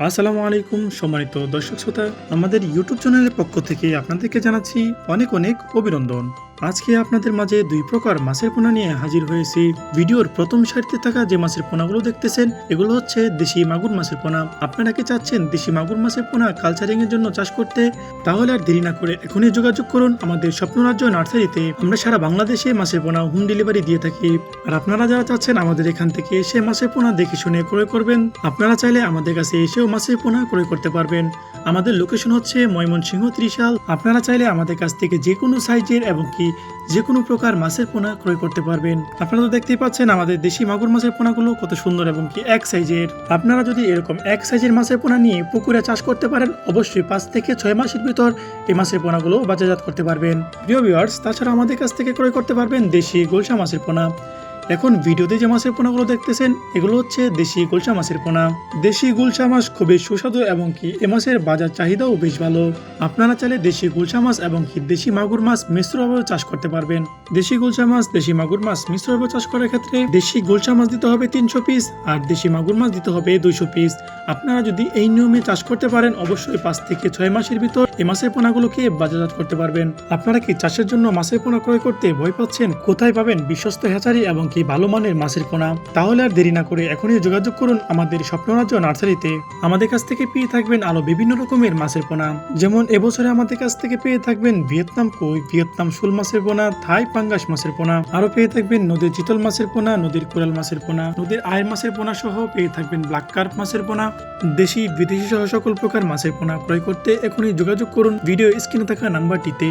আসসালামু আলাইকুম সম্মানিত দর্শক শ্রোতা, আমাদের ইউটিউব চ্যানেলের পক্ষ থেকে আপনাদেরকে জানাচ্ছি অনেক অনেক অভিনন্দন। আজকে আপনাদের মাঝে দুই প্রকার মাছের পোনা নিয়ে হাজির হয়েছি। ভিডিওর প্রথম সারিতে থাকা যে মাছের পোনাগুলো দেখতেছেন এগুলো হচ্ছে দেশি মাগুর মাছের পোনা। আপনারা কি চাচ্ছেন দেশি মাগুর মাছের পোনা কালচারিং এর জন্য চাষ করতে? তাহলে আর দেরি না করে এখনই যোগাযোগ করুন আমাদের স্বপ্নরাজ্য নার্সারিতে। আমরা সারা বাংলাদেশে মাছের পোনা হোম ডেলিভারি দিয়ে থাকি। আর আপনারা যারা চাচ্ছেন আমাদের এখান থেকে এসে মাছের পোনা দেখে শুনে ক্রয় করবেন, আপনারা চাইলে আমাদের কাছে এসেও মাছের পোনা ক্রয় করতে পারবেন। আমাদের লোকেশন হচ্ছে ময়মনসিংহ ত্রিশাল। আপনারা চাইলে আমাদের কাছ থেকে যে কোনো সাইজের এবং কি যে কোনো প্রকার মাছের পোনা ক্রয় করতে পারবেন। আপনারা তো দেখতেই পাচ্ছেন আমাদের দেশি মাগুর মাছের পোনাগুলো কত সুন্দর এবং কি এক সাইজের। আপনারা যদি এরকম এক সাইজের মাছের পোনা নিয়ে পুকুরে চাষ করতে পারেন, অবশ্যই 5 থেকে 6 মাসের ভিতর এই মাছের পোনাগুলো বাজারজাত করতে পারবেন। প্রিয় ভিউয়ার্স, তাছাড়া আমাদের কাছ থেকে ক্রয় করতে পারবেন দেশি গোলসা মাছের পোনা। এখন ভিডিওতে যে মাছের পোনাগুলো দেখতেছেন এগুলো হচ্ছে দেশি গুলশা মাছের পোনা। দেশি গুলশা মাছ খুবই সুস্বাদু এবং কি এ মাছের বাজার চাহিদাও বেশ ভালো। আপনারা চাইলে দেশি গুলশা মাছ এবং কি দেশি মাগুর মাছ মিশ্রভাবে চাষ করতে পারবেন। দেশি গুলশা মাছ দেশি মাগুর মাছ মিশ্রভাবে চাষ করার ক্ষেত্রে দেশি গুলশা মাছ দিতে হবে 300 পিস আর দেশি মাগুর মাছ দিতে হবে 200 পিস। আপনারা যদি এই নিয়মে চাষ করতে পারেন, অবশ্যই 5 থেকে 6 মাসের ভিতর এই মাছের পোনাগুলোকে বাজারজাত করতে পারবেন। আপনারা কি চাষের জন্য মাছের পোনা ক্রয় করতে ভয় পাচ্ছেন? কোথায় পাবেন বিশ্বস্ত হ্যাচারি এবং কি ভালো মানের মাছের পোনা? তাহলে আর দেরি না করে এখনই যোগাযোগ করুন আমাদের স্বপ্নরাজ্য নার্সারিতে। আমাদের কাছ থেকে পেয়ে থাকবেন আরো বিভিন্ন রকমের মাছের পোনা, যেমন এবছরে আমাদের কাছ থেকে পেয়ে থাকবেন ভিয়েতনাম কই, ভিয়েতনাম শোল মাছের পোনা, থাই পাঙ্গাস মাছের পোনা, আরো পেয়ে থাকবেন নদীর চিতল মাছের পোনা, নদীর কোরাল মাছের পোনা, নদীর আয়ের মাছের পোনা সহ পেয়ে থাকবেন ব্ল্যাক কার্প মাছের পোনা। দেশি বিদেশি সহ সকল প্রকার মাছের পোনা ক্রয় করতে এখনই যোগাযোগ করুন ভিডিও স্ক্রিনে থাকা নাম্বারটিতে।